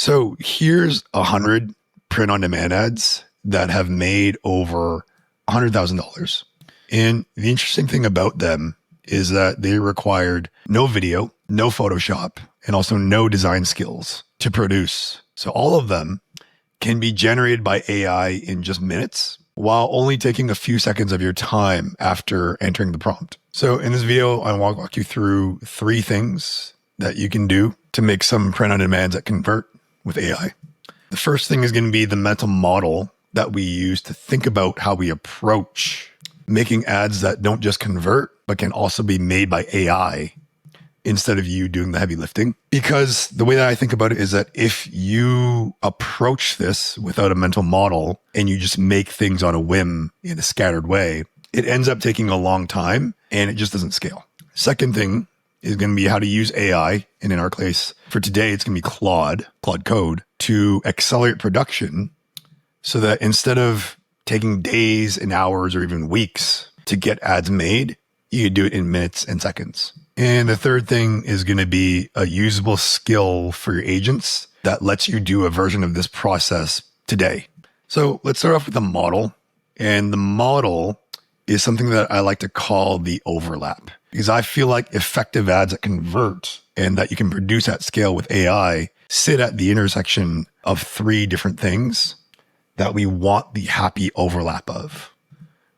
So here's 100 print on demand ads that have made over $100,000. And the interesting thing about them is that they required no video, no Photoshop, and also no design skills to produce. So all of them can be generated by AI in just minutes while only taking a few seconds of your time after entering the prompt. So in this video, I want to walk you through 3 things that you can do to make some print on demands that convert with AI. The first thing is going to be the mental model that we use to think about how we approach making ads that don't just convert, but can also be made by AI instead of you doing the heavy lifting. Because the way that I think about it is that if you approach this without a mental model and you just make things on a whim in a scattered way, it ends up taking a long time and it just doesn't scale. Second thing is going to be how to use AI. And in our case for today, it's going to be Claude Code to accelerate production so that instead of taking days and hours or even weeks to get ads made, you can do it in minutes and seconds. And the third thing is going to be a usable skill for your agents that lets you do a version of this process today. So let's start off with the model. And the model is something that I like to call the overlap, because I feel like effective ads that convert and that you can produce at scale with AI sit at the intersection of 3 different things that we want the happy overlap of.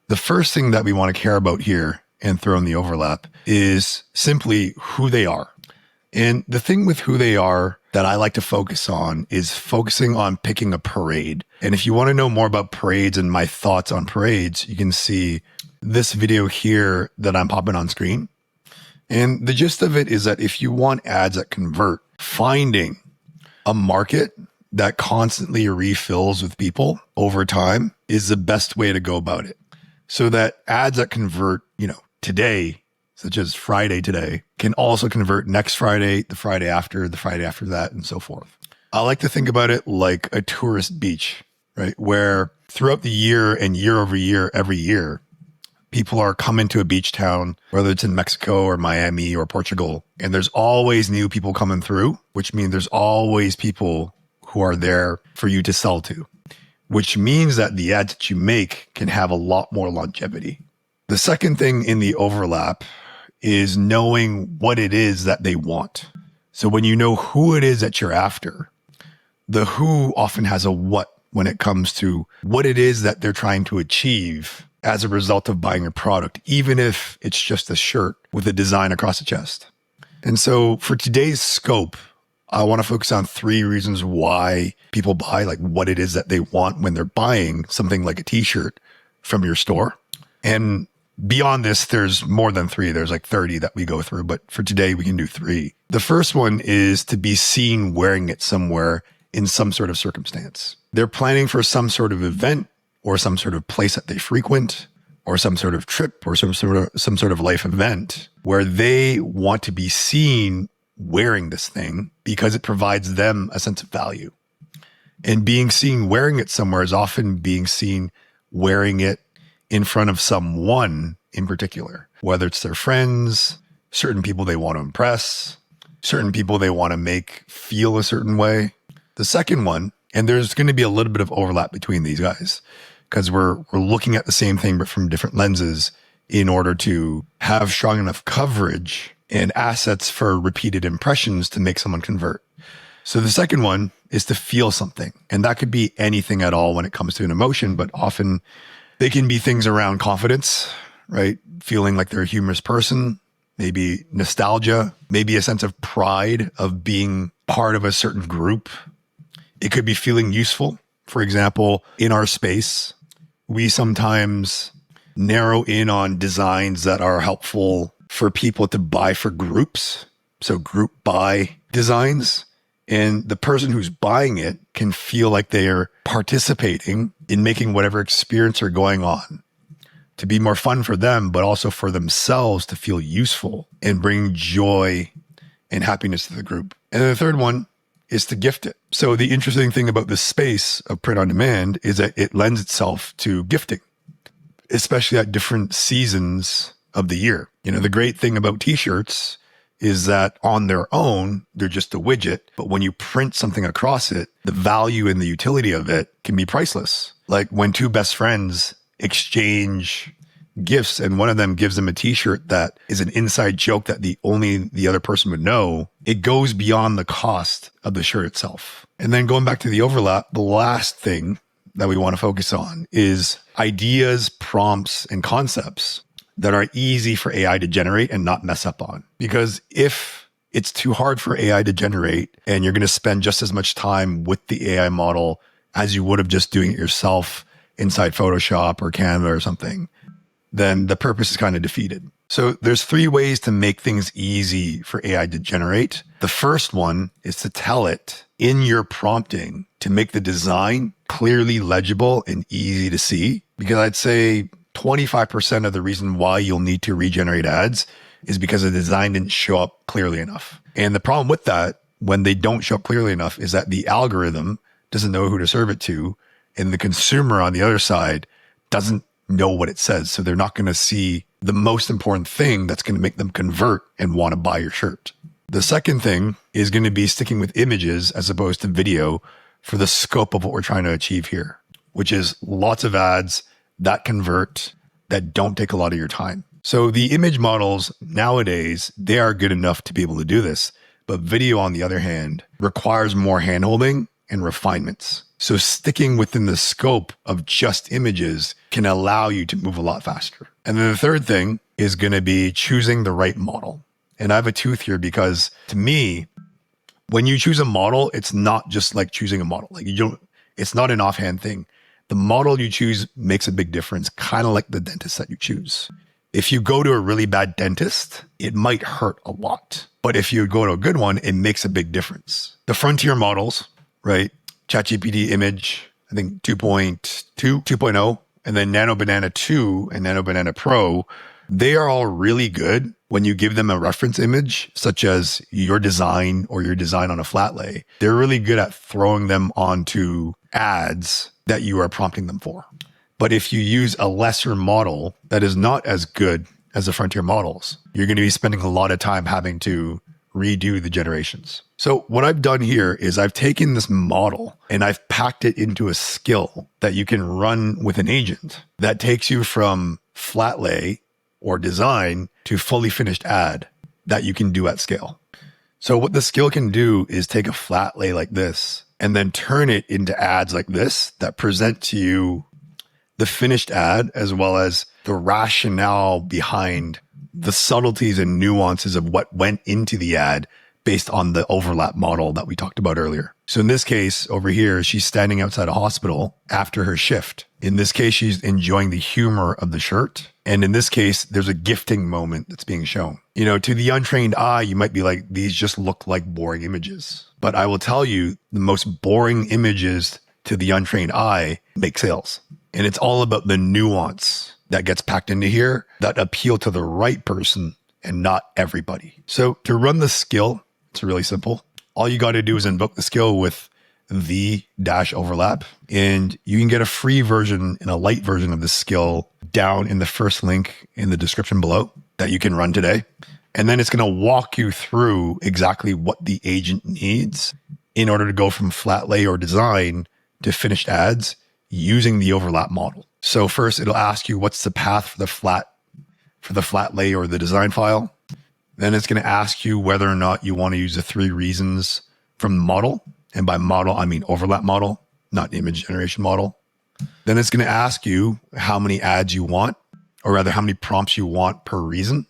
The first thing that we want to care about here and throw in the overlap is simply who they are. And the thing with who they are that I like to focus on is focusing on picking a parade. And if you want to know more about parades and my thoughts on parades, you can see this video here that I'm popping on screen. And the gist of it is that if you want ads that convert, finding a market that constantly refills with people over time is the best way to go about it. So that ads that convert, today, such as Friday today, can also convert next Friday, the Friday after that, and so forth. I like to think about it like a tourist beach, right? Where throughout the year and year over year, every year, people are coming to a beach town, whether it's in Mexico or Miami or Portugal, and there's always new people coming through, which means there's always people who are there for you to sell to, which means that the ads that you make can have a lot more longevity. The second thing in the overlap is knowing what it is that they want. So when you know who it is that you're after, the who often has a what when it comes to what it is that they're trying to achieve as a result of buying your product, even if it's just a shirt with a design across the chest. And so for today's scope, I want to focus on 3 reasons why people buy, like what it is that they want when they're buying something like a t-shirt from your store. And beyond this, there's more than 3. There's like 30 that we go through, but for today we can do 3. The first one is to be seen wearing it somewhere in some sort of circumstance. They're planning for some sort of event or some sort of place that they frequent or some sort of trip or some sort of life event where they want to be seen wearing this thing because it provides them a sense of value. And being seen wearing it somewhere is often being seen wearing it in front of someone in particular, whether it's their friends, certain people they want to impress, certain people they want to make feel a certain way. The second one, and there's going to be a little bit of overlap between these guys because we're looking at the same thing, but from different lenses in order to have strong enough coverage and assets for repeated impressions to make someone convert. So the second one is to feel something. And that could be anything at all when it comes to an emotion, but often they can be things around confidence, right? Feeling like they're a humorous person, maybe nostalgia, maybe a sense of pride of being part of a certain group. It could be feeling useful. For example, in our space, we sometimes narrow in on designs that are helpful for people to buy for groups. So group buy designs. And the person who's buying it can feel like they are participating in making whatever experience are going on to be more fun for them, but also for themselves to feel useful and bring joy and happiness to the group. And then the third one is to gift it. So the interesting thing about this space of print on demand is that it lends itself to gifting, especially at different seasons of the year. The great thing about t-shirts is that on their own, they're just a widget. But when you print something across it, the value and the utility of it can be priceless. Like when two best friends exchange gifts and one of them gives them a t-shirt that is an inside joke that only the other person would know, it goes beyond the cost of the shirt itself. And then going back to the overlap, the last thing that we want to focus on is ideas, prompts, and concepts that are easy for AI to generate and not mess up on. Because if it's too hard for AI to generate and you're going to spend just as much time with the AI model as you would have just doing it yourself inside Photoshop or Canva or something, then the purpose is kind of defeated. So there's 3 ways to make things easy for AI to generate. The first one is to tell it in your prompting to make the design clearly legible and easy to see. Because I'd say 25% of the reason why you'll need to regenerate ads is because the design didn't show up clearly enough. And the problem with that, when they don't show up clearly enough, is that the algorithm doesn't know who to serve it to. And the consumer on the other side doesn't know what it says. So they're not going to see the most important thing that's going to make them convert and want to buy your shirt. The second thing is going to be sticking with images as opposed to video for the scope of what we're trying to achieve here, which is lots of ads that convert, that don't take a lot of your time. So the image models nowadays, they are good enough to be able to do this. But video, on the other hand, requires more handholding and refinements. So sticking within the scope of just images can allow you to move a lot faster. And then the third thing is going to be choosing the right model. And I have a tooth here because to me, when you choose a model, it's not just like choosing a model. Like it's not an offhand thing. The model you choose makes a big difference, kind of like the dentist that you choose. If you go to a really bad dentist, it might hurt a lot. But if you go to a good one, it makes a big difference. The frontier models, right? ChatGPT image, I think 2.0, and then Nano Banana 2 and Nano Banana Pro, they are all really good when you give them a reference image, such as your design or your design on a flat lay. They're really good at throwing them onto ads that you are prompting them for. But if you use a lesser model that is not as good as the frontier models, you're going to be spending a lot of time having to redo the generations. So what I've done here is I've taken this model and I've packed it into a skill that you can run with an agent that takes you from flat lay or design to fully finished ad that you can do at scale. So what the skill can do is take a flat lay like this and then turn it into ads like this that present to you the finished ad as well as the rationale behind the subtleties and nuances of what went into the ad based on the overlap model that we talked about earlier. So in this case over here, she's standing outside a hospital after her shift. In this case, she's enjoying the humor of the shirt. And in this case, there's a gifting moment that's being shown. You know, to the untrained eye, you might be like, these just look like boring images. But I will tell you, the most boring images to the untrained eye make sales. And it's all about the nuance that gets packed into here that appeal to the right person and not everybody. So to run the skill, it's really simple. All you got to do is invoke the skill with the -overlap, and you can get a free version and a light version of this skill down in the first link in the description below that you can run today. And then it's going to walk you through exactly what the agent needs in order to go from flat lay or design to finished ads using the overlap model. So first it'll ask you what's the path for the flat lay or the design file. Then it's going to ask you whether or not you want to use the 3 reasons from the model. And by model, I mean overlap model, not image generation model. Then it's going to ask you how many ads you want, or rather how many prompts you want per reason.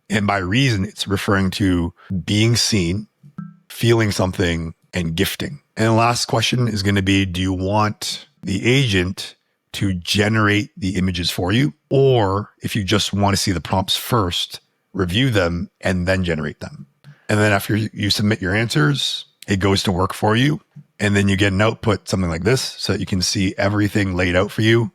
And by reason, it's referring to being seen, feeling something, and gifting. And the last question is going to be, do you want the agent to generate the images for you? Or if you just want to see the prompts first, review them, and then generate them. And then after you submit your answers, it goes to work for you. And then you get an output, something like this, so that you can see everything laid out for you,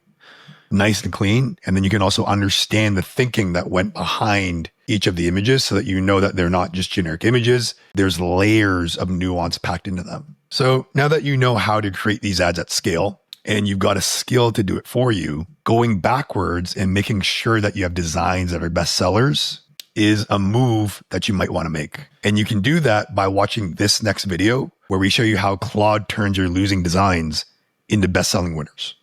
nice and clean. And then you can also understand the thinking that went behind each of the images so that you know that they're not just generic images. There's layers of nuance packed into them. So now that you know how to create these ads at scale, and you've got a skill to do it for you, going backwards and making sure that you have designs that are bestsellers is a move that you might want to make. And you can do that by watching this next video where we show you how Claude turns your losing designs into best-selling winners.